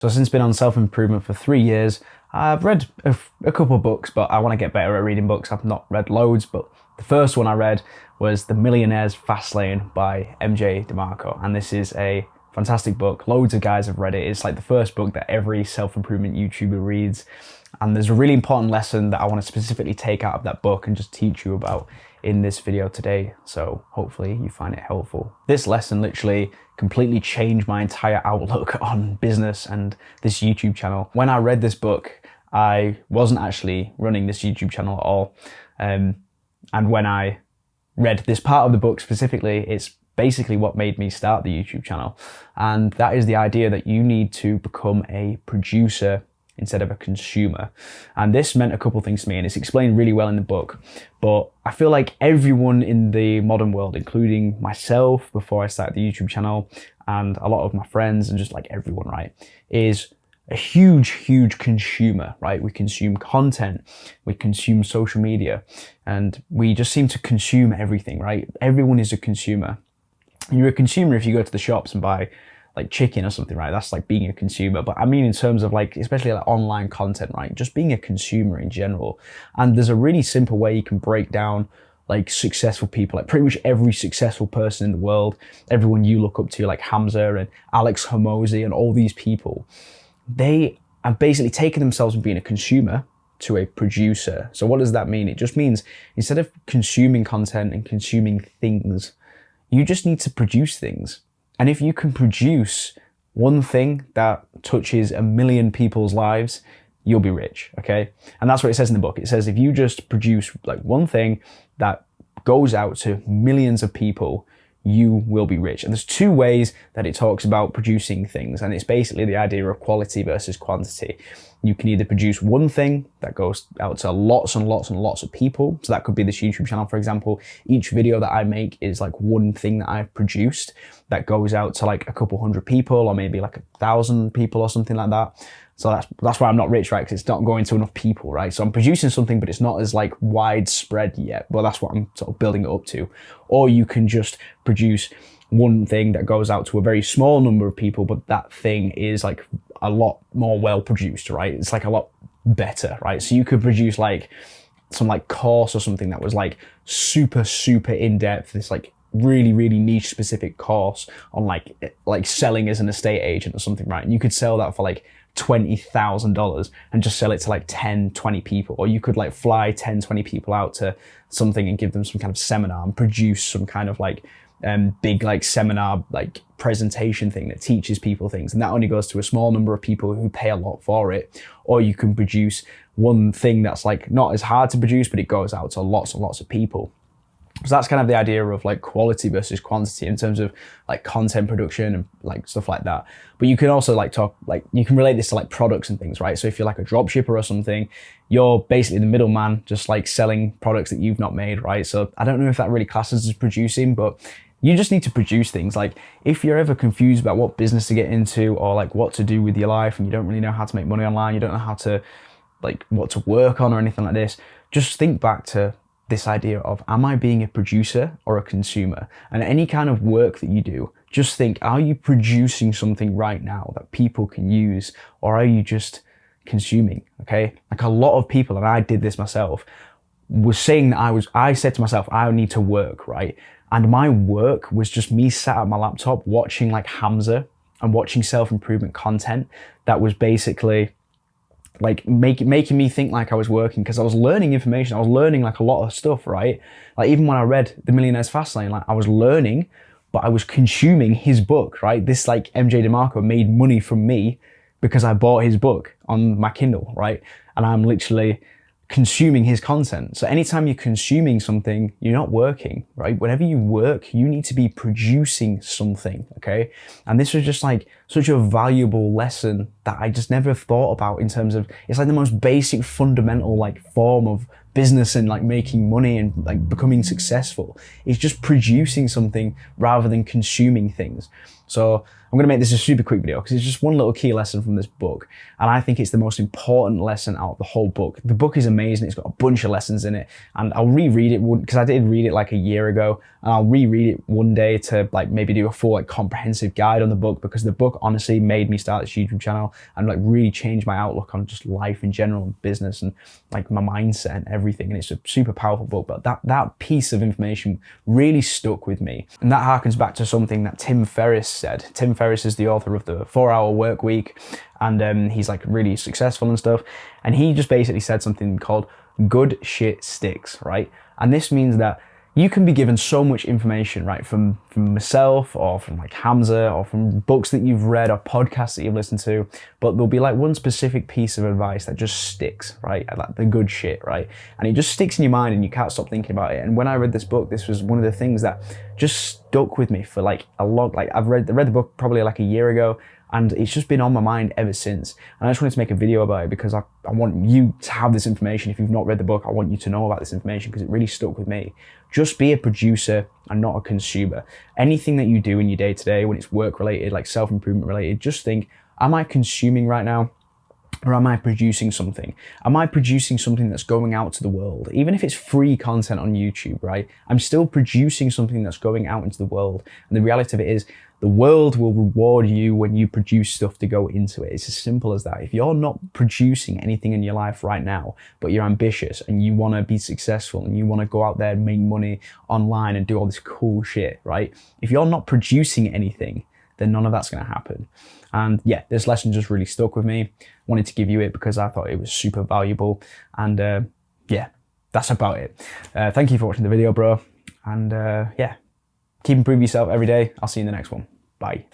So since been on self-improvement for 3 years, I've read a couple of books, but I want to get better at reading books. I've not read loads, but the first one I read was The Millionaire Fastlane by MJ DeMarco. And this is a fantastic book. Loads of guys have read it. It's like the first book that every self-improvement YouTuber reads. And there's a really important lesson that I want to specifically take out of that book and just teach you about in this video today. So hopefully you find it helpful. This lesson literally completely changed my entire outlook on business and this YouTube channel. When I read this book, I wasn't actually running this YouTube channel at all. And when I read this part of the book specifically, it's basically what made me start the YouTube channel. And that is the idea that you need to become a producer instead of a consumer. And this meant a couple things to me, and it's explained really well in the book. But I feel like everyone in the modern world, including myself before I started the YouTube channel, and a lot of my friends and just like everyone, right, is a huge consumer, right? We consume content, we consume social media, and we just seem to consume everything, right? Everyone is a consumer. You're a consumer if you go to the shops and buy like chicken or something, right? That's like being a consumer. But I mean in terms of like, especially like online content, right? Just being a consumer in general. And there's a really simple way you can break down like successful people, like pretty much every successful person in the world, everyone you look up to, like Hamza and Alex Hormozi and all these people, they have basically taken themselves from being a consumer to a producer. So what does that mean? It just means instead of consuming content and consuming things, you just need to produce things. And if you can produce one thing that touches 1 million people's lives, you'll be rich, okay? And that's what it says in the book. It says if you just produce like one thing that goes out to millions of people, you will be rich. And there's two ways that it talks about producing things. And it's basically the idea of quality versus quantity. You can either produce one thing that goes out to lots and lots of people. So that could be this YouTube channel, for example. Each video that I make is like one thing that I've produced that goes out to like a couple hundred people or maybe like 1,000 people or something like that. So that's why I'm not rich, right? Because it's not going to enough people, right? So I'm producing something, but it's not as like widespread yet. Well, that's what I'm sort of building it up to. Or you can just produce one thing that goes out to a very small number of people, but that thing is like a lot more well produced, right? It's like a lot better, right? So you could produce like some like course or something that was like super in depth, this like really niche specific course on like selling as an estate agent or something, right? And you could sell that for like $20,000 and just sell it to like 10-20 people. Or you could like fly 10-20 people out to something and give them some kind of seminar and produce some kind of like big like seminar like presentation thing that teaches people things, and that only goes to a small number of people who pay a lot for it. Or you can produce one thing that's like not as hard to produce, but it goes out to lots and lots of people. So that's kind of the idea of like quality versus quantity in terms of like content production and like stuff like that. But you can also like talk, like you can relate this to like products and things, right? So if you're like a drop shipper or something, you're basically the middleman, just like selling products that you've not made, right? So I don't know if that really classes as producing, but you just need to produce things. Like if you're ever confused about what business to get into or like what to do with your life and you don't really know how to make money online, you don't know how to like what to work on or anything like this, just think back to this idea of, am I being a producer or a consumer? And any kind of work that you do, just think, are you producing something right now that people can use, or are you just consuming? Okay, like a lot of people, and I did this myself, was saying that I said to myself, I need to work, right? And my work was just me sat at my laptop watching like Hamza and watching self-improvement content that was basically like making me think like I was working, because I was learning information. I was learning like a lot of stuff, right? Like even when I read The Millionaire Fastlane, like I was learning, but I was consuming his book, right? This like MJ DeMarco made money from me because I bought his book on my Kindle, right? And I'm literally consuming his content. So anytime you're consuming something, you're not working, right? Whenever you work, you need to be producing something, okay? And this was just like such a valuable lesson that I just never thought about in terms of, it's like the most basic fundamental like form of business and like making money and like becoming successful. It's just producing something rather than consuming things. So I'm going to make this a super quick video because it's just one little key lesson from this book. And I think it's the most important lesson out of the whole book. The book is amazing. It's got a bunch of lessons in it. And I'll reread it because I did read it like a year ago. And I'll reread it one day to like maybe do a full like comprehensive guide on the book, because the book honestly made me start this YouTube channel and like really changed my outlook on just life in general and business and like my mindset and everything. And it's a super powerful book, but that piece of information really stuck with me. And that harkens back to something that Tim Ferriss said. Tim Ferriss is the author of the 4-Hour Work Week, and he's like really successful and stuff. And he just basically said something called good shit sticks, right? And this means that you can be given so much information, right, from myself or from like Hamza or from books that you've read or podcasts that you've listened to, but there'll be like one specific piece of advice that just sticks, right? Like the good shit, right? And it just sticks in your mind and you can't stop thinking about it. And when I read this book, this was one of the things that just stuck with me for like a lot. Like I read the book probably like a year ago, and it's just been on my mind ever since. And I just wanted to make a video about it because I want you to have this information. If you've not read the book, I want you to know about this information because it really stuck with me. Just be a producer and not a consumer. Anything that you do in your day-to-day, when it's work-related, like self-improvement related, just think, am I consuming right now? Or am I producing something? Am I producing something that's going out to the world? Even if it's free content on YouTube, right? I'm still producing something that's going out into the world. And the reality of it is, the world will reward you when you produce stuff to go into it. It's as simple as that. If you're not producing anything in your life right now, but you're ambitious and you want to be successful and you want to go out there and make money online and do all this cool shit, right? If you're not producing anything, then none of that's going to happen. And yeah, this lesson just really stuck with me. Wanted to give you it because I thought it was super valuable. And yeah, that's about it. Thank you for watching the video, bro. And yeah, keep improving yourself every day. I'll see you in the next one. Bye.